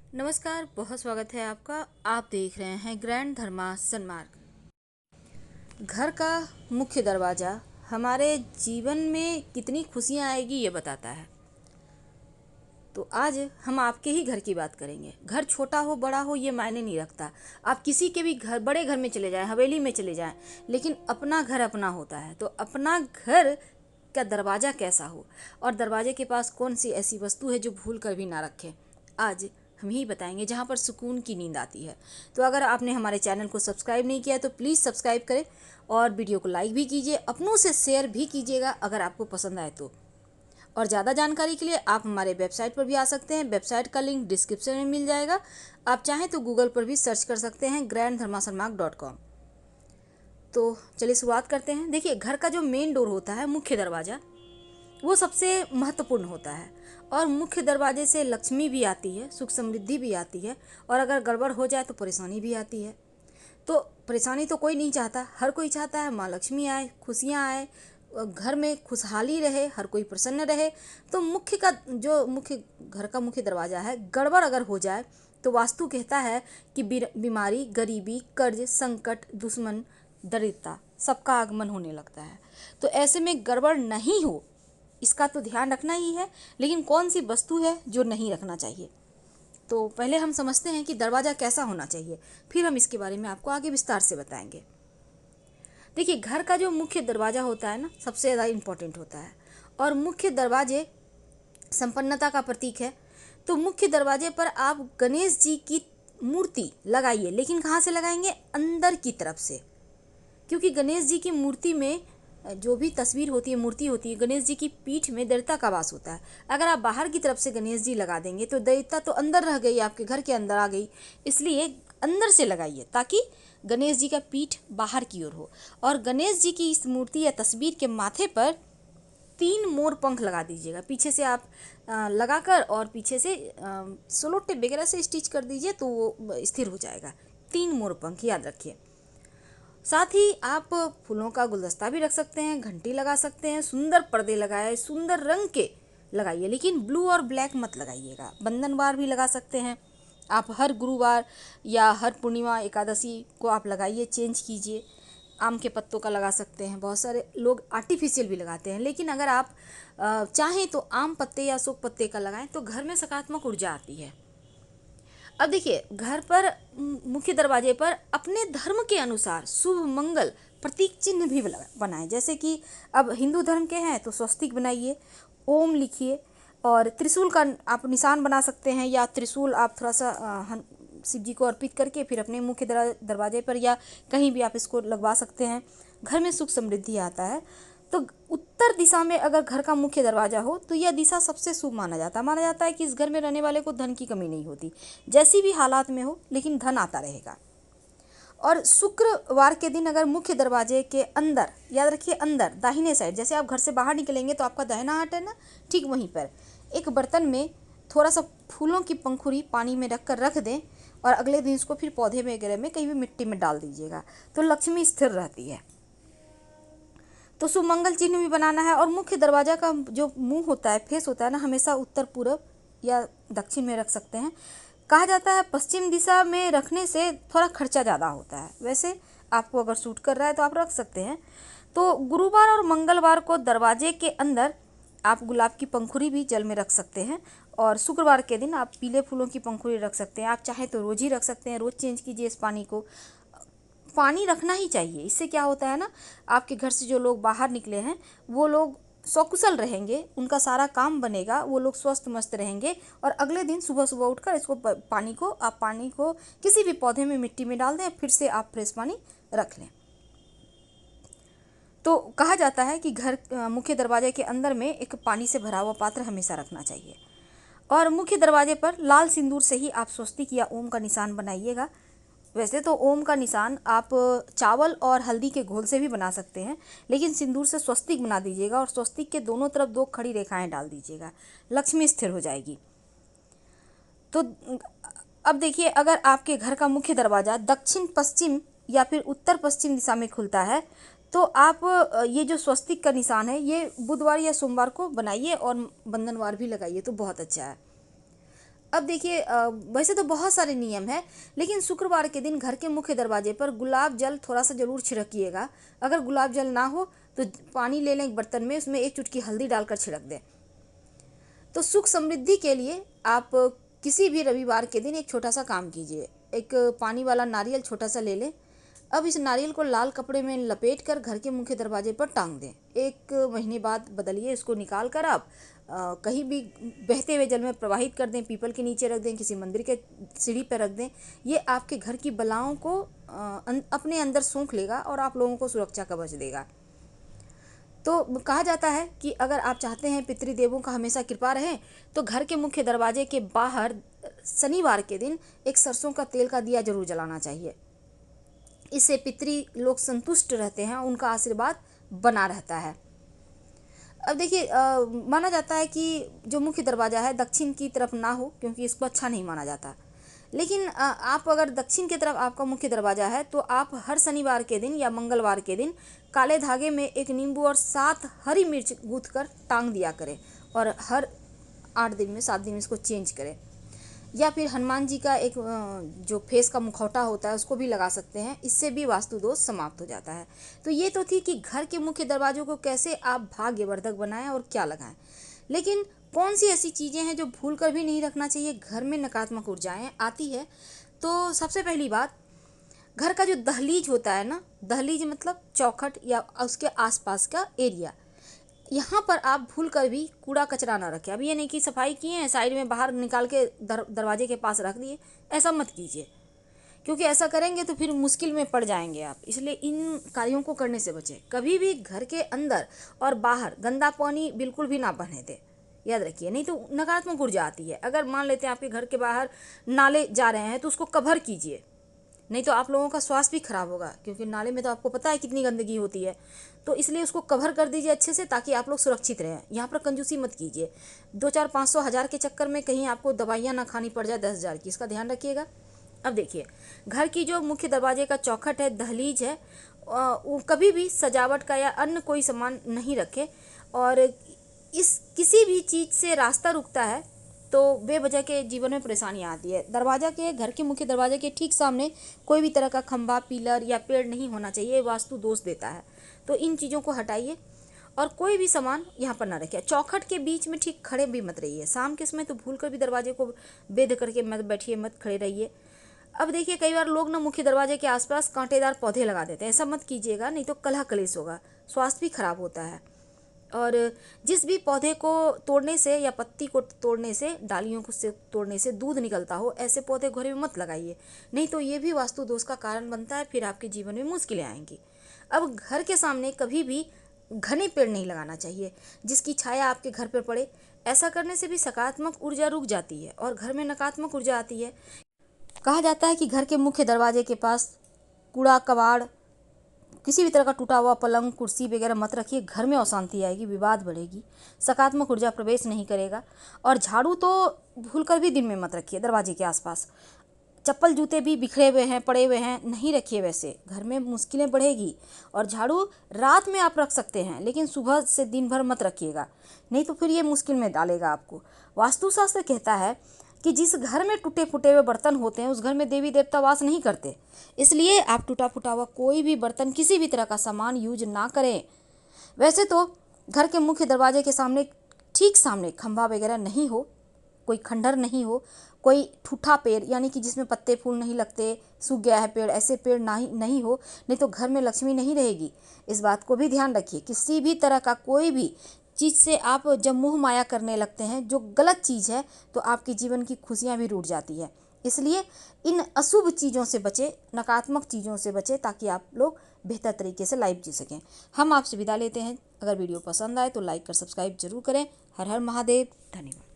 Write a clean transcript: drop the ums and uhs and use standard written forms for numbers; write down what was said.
नमस्कार, बहुत स्वागत है आपका। आप देख रहे हैं ग्रैंड धर्मा सन्मार्ग। घर का मुख्य दरवाज़ा हमारे जीवन में कितनी खुशियाँ आएगी ये बताता है। तो आज हम आपके ही घर की बात करेंगे। घर छोटा हो बड़ा हो ये मायने नहीं रखता। आप किसी के भी घर, बड़े घर में चले जाएं, हवेली में चले जाएं, लेकिन अपना घर अपना होता है। तो अपना घर का दरवाज़ा कैसा हो और दरवाजे के पास कौन सी ऐसी वस्तु है जो भूल कर भी ना रखें, आज हम ही बताएंगे, जहाँ पर सुकून की नींद आती है। तो अगर आपने हमारे चैनल को सब्सक्राइब नहीं किया तो प्लीज़ सब्सक्राइब करें और वीडियो को लाइक भी कीजिए, अपनों से शेयर भी कीजिएगा अगर आपको पसंद आए तो। और ज़्यादा जानकारी के लिए आप हमारे वेबसाइट पर भी आ सकते हैं। वेबसाइट का लिंक डिस्क्रिप्शन में मिल जाएगा। आप चाहें तो गूगल पर भी सर्च कर सकते हैं granddharmasarmak.com। तो चलिए शुरुआत करते हैं। देखिए, घर का जो मेन डोर होता है, मुख्य दरवाज़ा, वो सबसे महत्वपूर्ण होता है। और मुख्य दरवाजे से लक्ष्मी भी आती है, सुख समृद्धि भी आती है, और अगर गड़बड़ हो जाए तो परेशानी भी आती है। तो परेशानी तो कोई नहीं चाहता, हर कोई चाहता है माँ लक्ष्मी आए, खुशियाँ आए, घर में खुशहाली रहे, हर कोई प्रसन्न रहे। तो मुख्य घर का मुख्य दरवाज़ा है, गड़बड़ अगर हो जाए तो वास्तु कहता है कि बीमारी, गरीबी, कर्ज, संकट, दुश्मन, दरिद्रता सबका आगमन होने लगता है। तो ऐसे में गड़बड़ नहीं हो इसका तो ध्यान रखना ही है। लेकिन कौन सी वस्तु है जो नहीं रखना चाहिए, तो पहले हम समझते हैं कि दरवाज़ा कैसा होना चाहिए, फिर हम इसके बारे में आपको आगे विस्तार से बताएंगे। देखिए, घर का जो मुख्य दरवाज़ा होता है ना, सबसे ज़्यादा इम्पोर्टेंट होता है। और मुख्य दरवाजे संपन्नता का प्रतीक है। तो मुख्य दरवाजे पर आप गणेश जी की मूर्ति लगाइए, लेकिन कहाँ से लगाएंगे? अंदर की तरफ से। क्योंकि गणेश जी की मूर्ति में जो भी तस्वीर होती है, मूर्ति होती है, गणेश जी की पीठ में दैवता का वास होता है। अगर आप बाहर की तरफ से गणेश जी लगा देंगे तो दैवता तो अंदर रह गई, आपके घर के अंदर आ गई। इसलिए अंदर से लगाइए ताकि गणेश जी का पीठ बाहर की ओर हो। और गणेश जी की इस मूर्ति या तस्वीर के माथे पर 3 मोर पंख लगा दीजिएगा। पीछे से आप लगाकर और पीछे से सोलो टेप वगैरह से स्टिच कर दीजिए तो वो स्थिर हो जाएगा। 3 मोर पंख याद रखिए। साथ ही आप फूलों का गुलदस्ता भी रख सकते हैं, घंटी लगा सकते हैं, सुंदर पर्दे लगाए, सुंदर रंग के लगाइए, लेकिन ब्लू और ब्लैक मत लगाइएगा। बंधनवार भी लगा सकते हैं आप, हर गुरुवार या हर पूर्णिमा एकादशी को आप लगाइए, चेंज कीजिए। आम के पत्तों का लगा सकते हैं, बहुत सारे लोग आर्टिफिशियल भी लगाते हैं, लेकिन अगर आप चाहें तो आम पत्ते या अशोक पत्ते का लगाएं तो घर में सकारात्मक ऊर्जा आती है। अब देखिए, घर पर मुख्य दरवाजे पर अपने धर्म के अनुसार शुभ मंगल प्रतीक चिन्ह भी बनाएं। जैसे कि अब हिंदू धर्म के हैं तो स्वस्तिक बनाइए, ओम लिखिए, और त्रिशूल का आप निशान बना सकते हैं, या त्रिशूल आप थोड़ा सा शिव जी को अर्पित करके फिर अपने मुख्य दरवाजे पर या कहीं भी आप इसको लगवा सकते हैं। घर में सुख समृद्धि आता है। तो उत्तर दिशा में अगर घर का मुख्य दरवाजा हो तो यह दिशा सबसे शुभ माना जाता है कि इस घर में रहने वाले को धन की कमी नहीं होती, जैसी भी हालात में हो, लेकिन धन आता रहेगा। और शुक्रवार के दिन अगर मुख्य दरवाजे के अंदर, याद रखिए अंदर दाहिने साइड, जैसे आप घर से बाहर निकलेंगे तो आपका दाहिना हाथ है ना, ठीक वहीं पर एक बर्तन में थोड़ा सा फूलों की पंखुड़ी पानी में रख कर रख दें, और अगले दिन इसको फिर पौधे वगैरह में कहीं भी मिट्टी में डाल दीजिएगा, तो लक्ष्मी स्थिर रहती है। तो सुमंगल चिन्ह भी बनाना है। और मुख्य दरवाजा का जो मुंह होता है, फेस होता है ना, हमेशा उत्तर पूर्व या दक्षिण में रख सकते हैं। कहा जाता है पश्चिम दिशा में रखने से थोड़ा खर्चा ज़्यादा होता है, वैसे आपको अगर सूट कर रहा है तो आप रख सकते हैं। तो गुरुवार और मंगलवार को दरवाजे के अंदर आप गुलाब की पंखुड़ी भी जल में रख सकते हैं, और शुक्रवार के दिन आप पीले फूलों की पंखुड़ी रख सकते हैं। आप चाहे तो रोज़ ही रख सकते हैं, रोज़ चेंज कीजिए इस पानी को। पानी रखना ही चाहिए, इससे क्या होता है ना, आपके घर से जो लोग बाहर निकले हैं वो लोग सकुशल रहेंगे, उनका सारा काम बनेगा, वो लोग स्वस्थ मस्त रहेंगे। और अगले दिन सुबह सुबह उठकर इसको पानी को किसी भी पौधे में मिट्टी में डाल दें, फिर से आप फ्रेश पानी रख लें। तो कहा जाता है कि घर मुख्य दरवाजे के अंदर में एक पानी से भरा हुआ पात्र हमेशा रखना चाहिए। और मुख्य दरवाजे पर लाल सिंदूर से ही आप स्वस्तिक या ओम का निशान बनाइएगा। वैसे तो ओम का निशान आप चावल और हल्दी के घोल से भी बना सकते हैं, लेकिन सिंदूर से स्वस्तिक बना दीजिएगा, और स्वस्तिक के दोनों तरफ 2 खड़ी रेखाएं डाल दीजिएगा, लक्ष्मी स्थिर हो जाएगी। तो अब देखिए, अगर आपके घर का मुख्य दरवाज़ा दक्षिण पश्चिम या फिर उत्तर पश्चिम दिशा में खुलता है तो आप ये जो स्वस्तिक का निशान है ये बुधवार या सोमवार को बनाइए और बंधनवार भी लगाइए तो बहुत अच्छा है। अब देखिए वैसे तो बहुत सारे नियम हैं, लेकिन शुक्रवार के दिन घर के मुख्य दरवाजे पर गुलाब जल थोड़ा सा ज़रूर छिड़किएगा। अगर गुलाब जल ना हो तो पानी ले लें एक बर्तन में, उसमें 1 चुटकी हल्दी डालकर छिड़क दें। तो सुख समृद्धि के लिए आप किसी भी रविवार के दिन एक छोटा सा काम कीजिए। एक पानी वाला नारियल छोटा सा ले लें। अब इस नारियल को लाल कपड़े में लपेट कर घर के मुख्य दरवाजे पर टांग दें। 1 महीने बाद बदलिए, इसको निकाल कर आप कहीं भी बहते हुए जल में प्रवाहित कर दें, पीपल के नीचे रख दें, किसी मंदिर के सीढ़ी पर रख दें। ये आपके घर की बलाओं को अपने अंदर सूंघ लेगा और आप लोगों को सुरक्षा कवच देगा। तो कहा जाता है कि अगर आप चाहते हैं पितृदेवों का हमेशा कृपा रहे, तो घर के मुख्य दरवाजे के बाहर शनिवार के दिन एक सरसों का तेल का दिया जरूर जलाना चाहिए। इससे पितृ लोग संतुष्ट रहते हैं, उनका आशीर्वाद बना रहता है। अब देखिए माना जाता है कि जो मुख्य दरवाज़ा है दक्षिण की तरफ ना हो, क्योंकि इसको अच्छा नहीं माना जाता। लेकिन आप अगर दक्षिण की तरफ आपका मुख्य दरवाज़ा है तो आप हर शनिवार के दिन या मंगलवार के दिन काले धागे में 1 नींबू और 7 हरी मिर्च गूँथ कर टांग दिया करें, और हर 8 दिन में 7 दिन में इसको चेंज करें। या फिर हनुमान जी का एक जो फेस का मुखौटा होता है उसको भी लगा सकते हैं, इससे भी वास्तु दोष समाप्त हो जाता है। तो ये तो थी कि घर के मुख्य दरवाजों को कैसे आप भाग्यवर्धक बनाएं और क्या लगाएं। लेकिन कौन सी ऐसी चीज़ें हैं जो भूल कर भी नहीं रखना चाहिए, घर में नकारात्मक ऊर्जाएं आती है। तो सबसे पहली बात, घर का जो दहलीज होता है ना, दहलीज मतलब चौखट या उसके आसपास का एरिया, यहाँ पर आप भूल कर भी कूड़ा कचरा ना रखें। अब ये नहीं कि सफाई किए हैं साइड में बाहर निकाल के दरवाजे के पास रख दिए, ऐसा मत कीजिए, क्योंकि ऐसा करेंगे तो फिर मुश्किल में पड़ जाएंगे आप। इसलिए इन कार्यों को करने से बचें। कभी भी घर के अंदर और बाहर गंदा पानी बिल्कुल भी ना बहने दें, याद रखिए, नहीं तो नकारात्मक ऊर्जा आती है। अगर मान लेते हैं आपके घर के बाहर नाले जा रहे हैं तो उसको कवर कीजिए, नहीं तो आप लोगों का स्वास्थ्य भी खराब होगा, क्योंकि नाले में तो आपको पता है कितनी गंदगी होती है। तो इसलिए उसको कवर कर दीजिए अच्छे से, ताकि आप लोग सुरक्षित रहें। यहाँ पर कंजूसी मत कीजिए। 2-4-500-1000 के चक्कर में कहीं आपको दवाइयाँ ना खानी पड़ जाए 10,000 की, इसका ध्यान रखिएगा। अब देखिए, घर की जो मुख्य दरवाजे का चौखट है, दहलीज है, वो कभी भी सजावट का या अन्य कोई सामान नहीं रखें। और इस किसी भी चीज़ से रास्ता रुकता है तो बेवजह के जीवन में परेशानियाँ आती है। दरवाज़ा के, घर के मुख्य दरवाजे के ठीक सामने कोई भी तरह का खंभा, पिलर या पेड़ नहीं होना चाहिए, वास्तु दोष देता है। तो इन चीज़ों को हटाइए और कोई भी सामान यहाँ पर ना रखें। चौखट के बीच में ठीक खड़े भी मत रहिए। शाम के समय तो भूल कर भी दरवाजे को बेध करके मत बैठिए, मत खड़े रहिए। अब देखिए, कई बार लोग ना मुख्य दरवाजे के आसपास कांटेदार पौधे लगा देते हैं, ऐसा मत कीजिएगा, नहीं तो कलह कलेश होगा, स्वास्थ्य भी खराब होता है। और जिस भी पौधे को तोड़ने से या पत्ती को तोड़ने से, डालियों को से तोड़ने से दूध निकलता हो, ऐसे पौधे घर में मत लगाइए, नहीं तो ये भी वास्तु दोष का कारण बनता है, फिर आपके जीवन में मुश्किलें आएंगी। अब घर के सामने कभी भी घने पेड़ नहीं लगाना चाहिए जिसकी छाया आपके घर पर पड़े। ऐसा करने से भी सकारात्मक ऊर्जा रुक जाती है और घर में नकारात्मक ऊर्जा आती है। कहा जाता है कि घर के मुख्य दरवाजे के पास कूड़ा कबाड़, किसी भी तरह का टूटा हुआ पलंग, कुर्सी वगैरह मत रखिए। घर में अशांति आएगी, विवाद बढ़ेगी, सकारात्मक ऊर्जा प्रवेश नहीं करेगा। और झाड़ू तो भूल कर भी दिन में मत रखिए दरवाजे के आसपास। चप्पल जूते भी बिखरे हुए हैं, पड़े हुए हैं, नहीं रखिए, वैसे घर में मुश्किलें बढ़ेगी। और झाड़ू रात में आप रख सकते हैं, लेकिन सुबह से दिन भर मत रखिएगा, नहीं तो फिर ये मुश्किल में डालेगा आपको। वास्तुशास्त्र कहता है कि जिस घर में टूटे फूटे हुए बर्तन होते हैं उस घर में देवी देवता वास नहीं करते। इसलिए आप टूटा फूटा हुआ कोई भी बर्तन, किसी भी तरह का सामान यूज ना करें। वैसे तो घर के मुख्य दरवाजे के सामने, ठीक सामने खंभा वगैरह नहीं हो, कोई खंडर नहीं हो, कोई ठूठा पेड़ यानी कि जिसमें पत्ते फूल नहीं लगते, सूख गया है पेड़, ऐसे पेड़ नहीं हो, नहीं तो घर में लक्ष्मी नहीं रहेगी। इस बात को भी ध्यान रखिए। किसी भी तरह का कोई भी चीज़ से आप जब मोह माया करने लगते हैं, जो गलत चीज़ है, तो आपके जीवन की खुशियाँ भी रूठ जाती है। इसलिए इन अशुभ चीज़ों से बचें, नकारात्मक चीज़ों से बचें, ताकि आप लोग बेहतर तरीके से लाइफ जी सकें। हम आपसे विदा लेते हैं। अगर वीडियो पसंद आए तो लाइक कर सब्सक्राइब जरूर करें। हर हर महादेव। धन्यवाद।